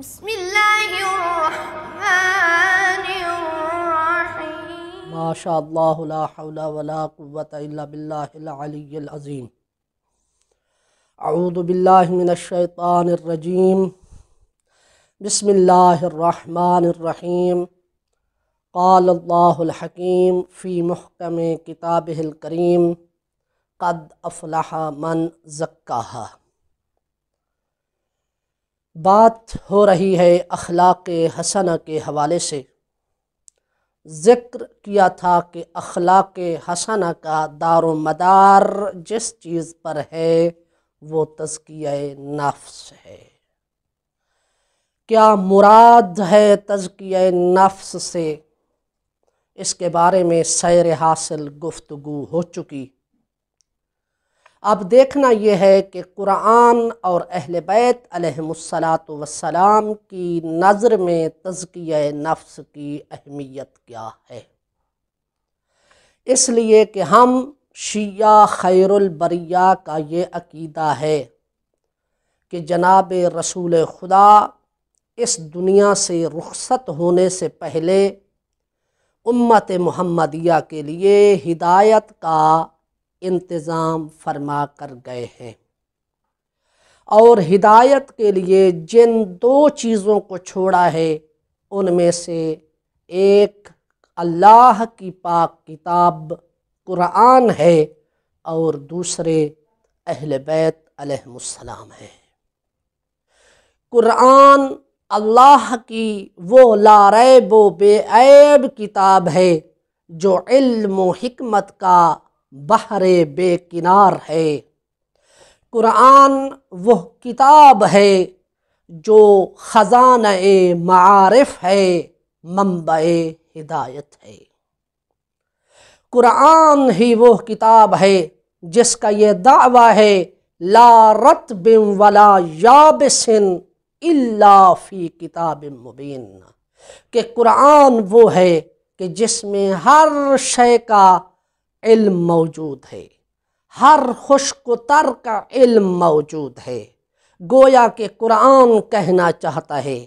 بسم اللہ الرحمن الرحیم ما شاء اللہ لا حول ولا قوة الا باللہ العلی العظیم۔ اعوذ باللہ من الشیطان الرجیم، بسم اللہ الرحمن الرحیم۔ قال اللہ الحکیم فی محکم کتابہ الکریم، قد افلح من زکاہا۔ بات ہو رہی ہے اخلاق حسنہ کے حوالے سے۔ ذکر کیا تھا کہ اخلاق حسنہ کا دار و مدار جس چیز پر ہے وہ تزکیہ نفس ہے۔ کیا مراد ہے تزکیہ نفس سے، اس کے بارے میں سیر حاصل گفتگو ہو چکی۔ اب دیکھنا یہ ہے کہ قرآن اور اہل بیت علیہم السلام کی نظر میں تزکیہ نفس کی اہمیت کیا ہے۔ اس لیے کہ ہم شیعہ خیر البریہ کا یہ عقیدہ ہے کہ جناب رسول خدا اس دنیا سے رخصت ہونے سے پہلے امت محمدیہ کے لیے ہدایت کا انتظام فرما کر گئے ہیں، اور ہدایت کے لیے جن دو چیزوں کو چھوڑا ہے ان میں سے ایک اللہ کی پاک کتاب قرآن ہے اور دوسرے اہل بیت علیہم السلام ہے۔ قرآن اللہ کی وہ لا ریب و بے عیب کتاب ہے جو علم و حکمت کا بحر بے کنار ہے۔ قرآن وہ کتاب ہے جو خزانہ معارف ہے، منبع ہدایت ہے۔ قرآن ہی وہ کتاب ہے جس کا یہ دعویٰ ہے لا رطب ولا یابس الا فی کتاب مبین، کہ قرآن وہ ہے کہ جس میں ہر شے کا علم موجود ہے، ہر خشک و تر کا علم موجود ہے۔ گویا کہ قرآن کہنا چاہتا ہے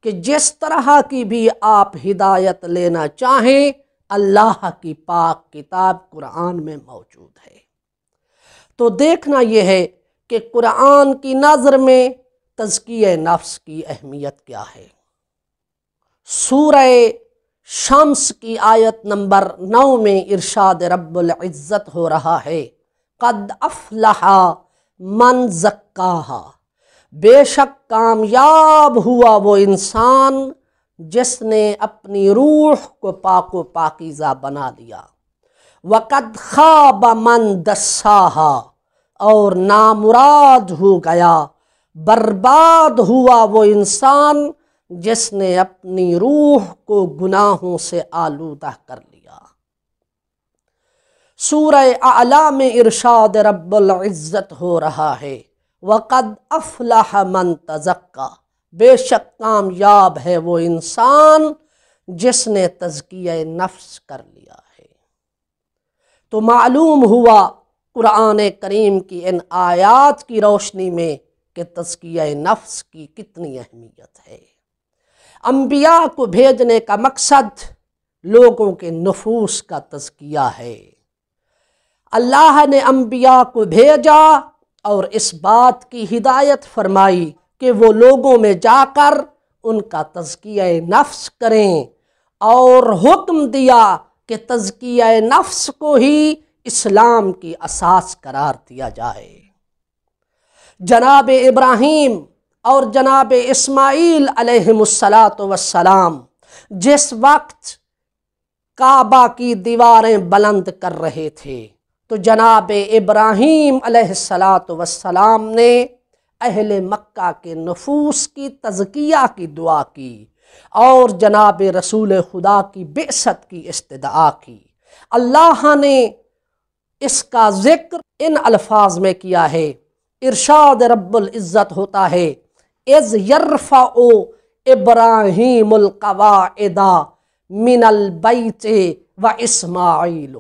کہ جس طرح کی بھی آپ ہدایت لینا چاہیں اللہ کی پاک کتاب قرآن میں موجود ہے۔ تو دیکھنا یہ ہے کہ قرآن کی نظر میں تزکیہ نفس کی اہمیت کیا ہے۔ سورہ شمس کی آیت نمبر 9 میں ارشاد رب العزت ہو رہا ہے قد افلح من زکاہا، بے شک کامیاب ہوا وہ انسان جس نے اپنی روح کو پاک و پاکیزہ بنا لیا۔ وقد خاب من دساہا، اور نامراد ہو گیا، برباد ہوا وہ انسان جس نے اپنی روح کو گناہوں سے آلودہ کر لیا۔ سورہ اعلیٰ میں ارشاد رب العزت ہو رہا ہے وقد افلح من تزکا، بے شک کامیاب ہے وہ انسان جس نے تزکیہ نفس کر لیا ہے۔ تو معلوم ہوا قرآن کریم کی ان آیات کی روشنی میں کہ تزکیہ نفس کی کتنی اہمیت ہے۔ انبیاء کو بھیجنے کا مقصد لوگوں کے نفوس کا تزکیہ ہے۔ اللہ نے انبیاء کو بھیجا اور اس بات کی ہدایت فرمائی کہ وہ لوگوں میں جا کر ان کا تزکیہ نفس کریں، اور حکم دیا کہ تزکیہ نفس کو ہی اسلام کی اساس قرار دیا جائے۔ جناب ابراہیم اور جناب اسماعیل علیہم السلام جس وقت کعبہ کی دیواریں بلند کر رہے تھے تو جناب ابراہیم علیہ السلام نے اہل مکہ کے نفوس کی تزکیہ کی دعا کی اور جناب رسول خدا کی بعثت کی استدعا کی۔ اللہ نے اس کا ذکر ان الفاظ میں کیا ہے، ارشاد رب العزت ہوتا ہے اذ یرفع ابراہیم القواعد من البیت و اسماعیل،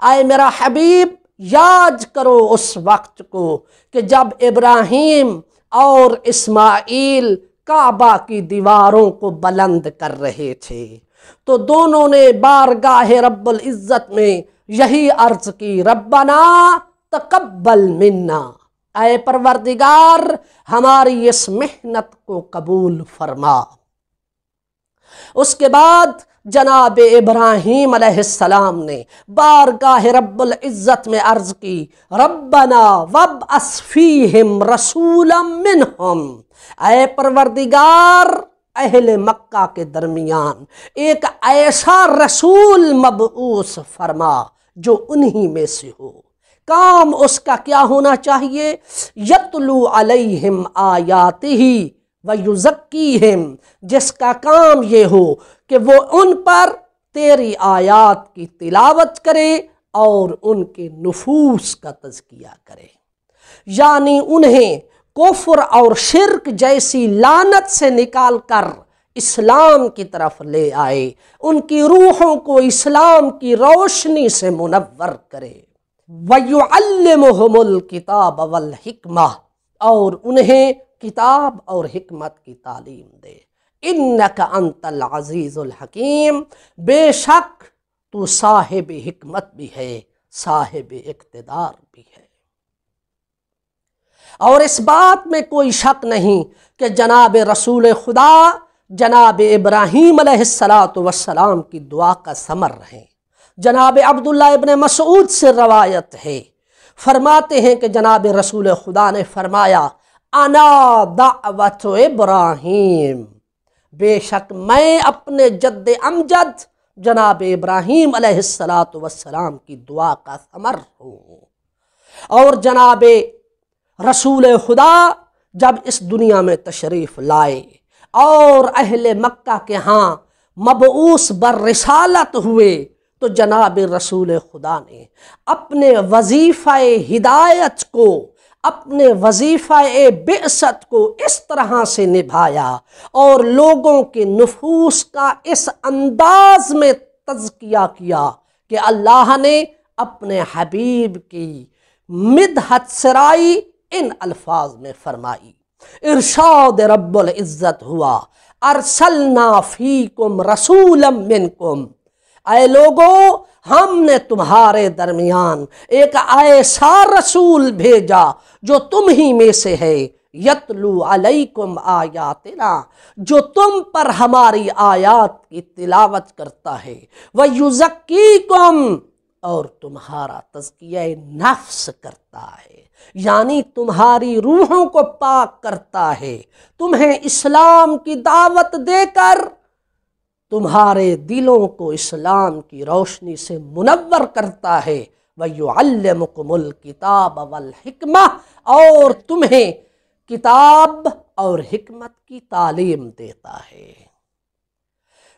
اے میرا حبیب یاد کرو اس وقت کو کہ جب ابراہیم اور اسماعیل کعبہ کی دیواروں کو بلند کر رہے تھے، تو دونوں نے بارگاہ رب العزت میں یہی عرض کی، ربنا تقبل منا، اے پروردگار ہماری اس محنت کو قبول فرما۔ اس کے بعد جناب ابراہیم علیہ السلام نے بارگاہ رب العزت میں عرض کی، ربنا وابعث فیہم رسولا منہم، اے پروردگار اہل مکہ کے درمیان ایک ایسا رسول مبعوث فرما جو انہی میں سے ہو۔ کام اس کا کیا ہونا چاہیے؟ یتلو علیہم آیاتہ ویزکیہم، جس کا کام یہ ہو کہ وہ ان پر تیری آیات کی تلاوت کرے اور ان کے نفوس کا تزکیہ کرے، یعنی انہیں کفر اور شرک جیسی لعنت سے نکال کر اسلام کی طرف لے آئے، ان کی روحوں کو اسلام کی روشنی سے منور کرے۔ وَيُعَلِّمُهُمُ الْكِتَابَ وَالْحِكْمَةَ، اور انہیں کتاب اور حکمت کی تعلیم دے۔ اِنَّكَ أَنْتَ الْعَزِيزُ الْحَكِيمُ، بے شک تو صاحب حکمت بھی ہے، صاحب اقتدار بھی ہے۔ اور اس بات میں کوئی شک نہیں کہ جناب رسول خدا جناب ابراہیم علیہ السلام کی دعا کا ثمر ہیں۔ جناب عبداللہ ابن مسعود سے روایت ہے، فرماتے ہیں کہ جناب رسول خدا نے فرمایا، انا دعوت ابراہیم، بے شک میں اپنے جد امجد جناب ابراہیم علیہ السلام کی دعا کا ثمر ہوں۔ اور جناب رسول خدا جب اس دنیا میں تشریف لائے اور اہل مکہ کے ہاں مبعوث بالرسالت ہوئے، تو جناب رسول خدا نے اپنے وظیفہ ہدایت کو، اپنے وظیفہ بعثت کو اس طرح سے نبھایا اور لوگوں کے نفوس کا اس انداز میں تزکیہ کیا کہ اللہ نے اپنے حبیب کی مدحت سرائی ان الفاظ میں فرمائی۔ ارشاد رب العزت ہوا، ارسلنا فیکم رسولا منکم، اے لوگو ہم نے تمہارے درمیان ایک ایسا رسول بھیجا جو تم ہی میں سے ہے، یتلو علیکم آیاتنا، جو تم پر ہماری آیات کی تلاوت کرتا ہے، ویزکیکم، اور تمہارا تزکیہ نفس کرتا ہے، یعنی تمہاری روحوں کو پاک کرتا ہے، تمہیں اسلام کی دعوت دے کر تمہارے دلوں کو اسلام کی روشنی سے منور کرتا ہے، وَيُعَلِّمُكُمُ الْكِتَابَ وَالْحِكْمَةَ، اور تمہیں کتاب اور حکمت کی تعلیم دیتا ہے۔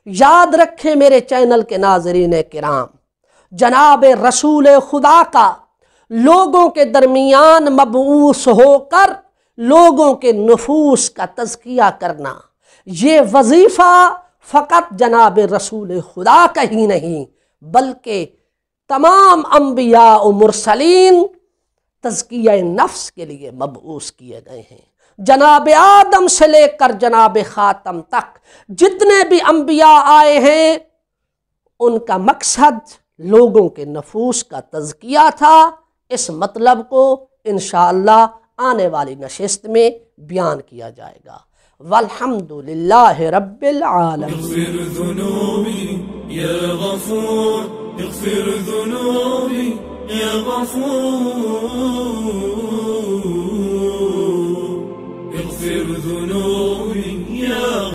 یاد رکھیں میرے چینل کے ناظرین کرام، جناب رسول خدا کا لوگوں کے درمیان مبعوث ہو کر لوگوں کے نفوس کا تزکیہ کرنا، یہ وظیفہ فقط جناب رسول خدا کا ہی نہیں بلکہ تمام انبیاء و مرسلین تزکیہ نفس کے لیے مبعوث کیے گئے ہیں۔ جناب آدم سے لے کر جناب خاتم تک جتنے بھی انبیاء آئے ہیں، ان کا مقصد لوگوں کے نفوس کا تزکیہ تھا۔ اس مطلب کو انشاءاللہ آنے والی نشست میں بیان کیا جائے گا۔ والحمد للہ رب العالمین۔ اغفر ذنوبی یا غفور، اغفر ذنوبی یا غفور۔